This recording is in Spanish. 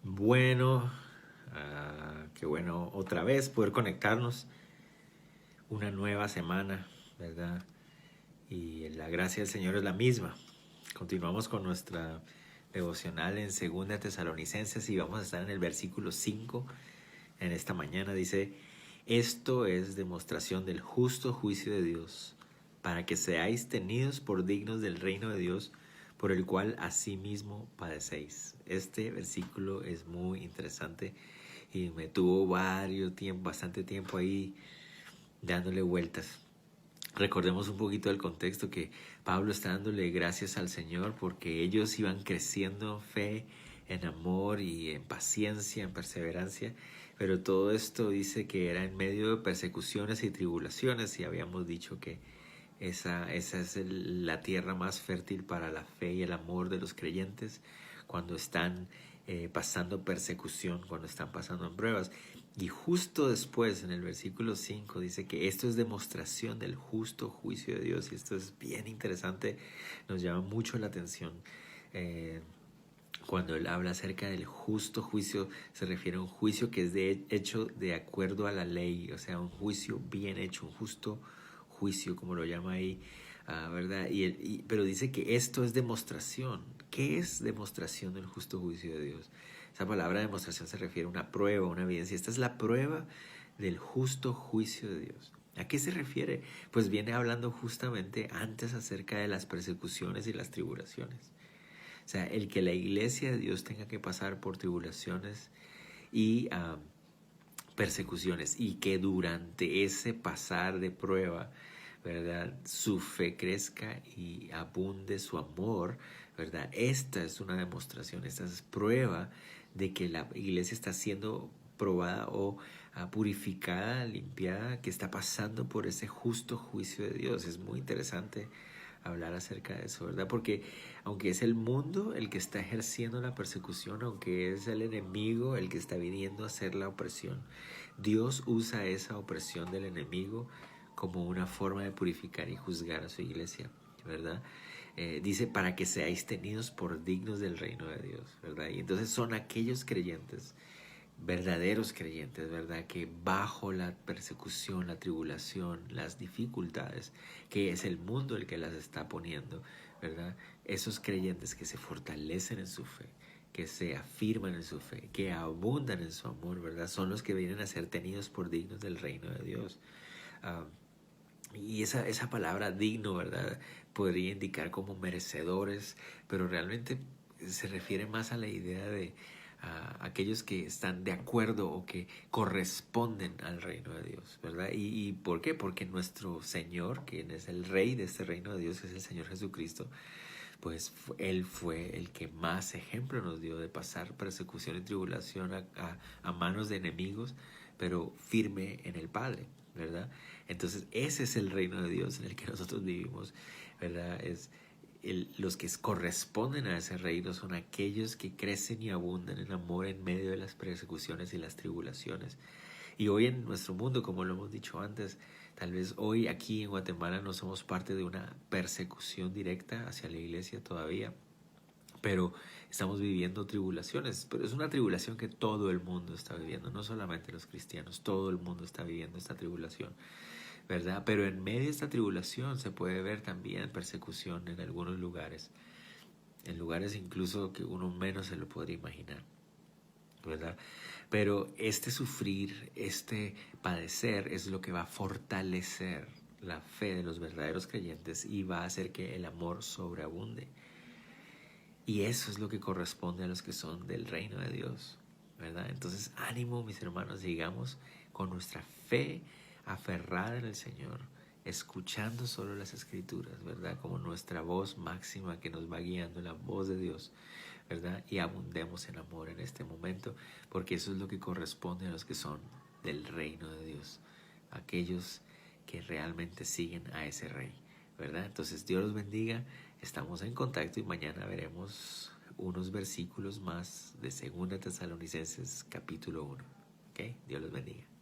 Bueno, qué bueno otra vez poder conectarnos, una nueva semana, ¿verdad? Y la gracia del Señor es la misma. Continuamos con nuestra devocional en 2 Tesalonicenses y vamos a estar en el versículo 5 en esta mañana. Dice, esto es demostración del justo juicio de Dios, para que seáis tenidos por dignos del reino de Dios, por el cual asimismo padecéis. Este versículo es muy interesante y me tuvo bastante tiempo ahí dándole vueltas. Recordemos un poquito del contexto, que Pablo está dándole gracias al Señor porque ellos iban creciendo en fe, en amor y en paciencia, en perseverancia, pero todo esto dice que era en medio de persecuciones y tribulaciones, y habíamos dicho que esa es la tierra más fértil para la fe y el amor de los creyentes cuando están pasando persecución, cuando están pasando en pruebas. Y justo después, en el versículo 5, dice que esto es demostración del justo juicio de Dios. Y esto es bien interesante, nos llama mucho la atención. Cuando él habla acerca del justo juicio, se refiere a un juicio que es hecho de acuerdo a la ley, o sea, un juicio bien hecho, un justo juicio, como lo llama ahí, ¿verdad? Pero dice que esto es demostración. ¿Qué es demostración del justo juicio de Dios? Esa palabra demostración se refiere a una prueba, una evidencia. Esta es la prueba del justo juicio de Dios. ¿A qué se refiere? Pues viene hablando justamente antes acerca de las persecuciones y las tribulaciones. O sea, el que la iglesia de Dios tenga que pasar por tribulaciones y persecuciones, y que durante ese pasar de prueba, ¿verdad?, su fe crezca y abunde su amor, ¿verdad? Esta es una demostración, esta es prueba de que la iglesia está siendo probada o purificada, limpiada, que está pasando por ese justo juicio de Dios. Es muy interesante hablar acerca de eso, ¿verdad? Porque aunque es el mundo el que está ejerciendo la persecución, aunque es el enemigo el que está viniendo a hacer la opresión, Dios usa esa opresión del enemigo como una forma de purificar y juzgar a su iglesia, ¿verdad? Dice, para que seáis tenidos por dignos del reino de Dios, ¿verdad? Y entonces son aquellos creyentes, verdaderos creyentes, ¿verdad?, que bajo la persecución, la tribulación, las dificultades, que es el mundo el que las está poniendo, ¿verdad?, esos creyentes que se fortalecen en su fe, que se afirman en su fe, que abundan en su amor, ¿verdad?, son los que vienen a ser tenidos por dignos del reino de Dios. Y esa palabra digno, ¿verdad?, podría indicar como merecedores, pero realmente se refiere más a la idea de aquellos que están de acuerdo o que corresponden al reino de Dios, ¿verdad? ¿Y por qué? Porque nuestro Señor, quien es el Rey de este reino de Dios, que es el Señor Jesucristo, pues Él fue el que más ejemplo nos dio de pasar persecución y tribulación a manos de enemigos, pero firme en el Padre, ¿verdad? Entonces ese es el reino de Dios en el que nosotros vivimos, ¿verdad? Los que corresponden a ese reino son aquellos que crecen y abundan en amor en medio de las persecuciones y las tribulaciones. Y hoy en nuestro mundo, como lo hemos dicho antes, tal vez hoy aquí en Guatemala no somos parte de una persecución directa hacia la iglesia todavía, pero estamos viviendo tribulaciones. Pero es una tribulación que todo el mundo está viviendo, no solamente los cristianos, todo el mundo está viviendo esta tribulación, ¿verdad? Pero en medio de esta tribulación se puede ver también persecución en algunos lugares, en lugares incluso que uno menos se lo podría imaginar, ¿verdad? Pero este sufrir, este padecer es lo que va a fortalecer la fe de los verdaderos creyentes y va a hacer que el amor sobreabunde. Y eso es lo que corresponde a los que son del reino de Dios, ¿verdad? Entonces, ánimo, mis hermanos, sigamos con nuestra fe aferrada en el Señor, escuchando solo las Escrituras, ¿verdad?, como nuestra voz máxima que nos va guiando, la voz de Dios, ¿verdad? Y abundemos en amor en este momento, porque eso es lo que corresponde a los que son del reino de Dios, aquellos que realmente siguen a ese Rey, ¿verdad? Entonces, Dios los bendiga, estamos en contacto y mañana veremos unos versículos más de 2 Tesalonicenses capítulo 1. ¿Ok? Dios los bendiga.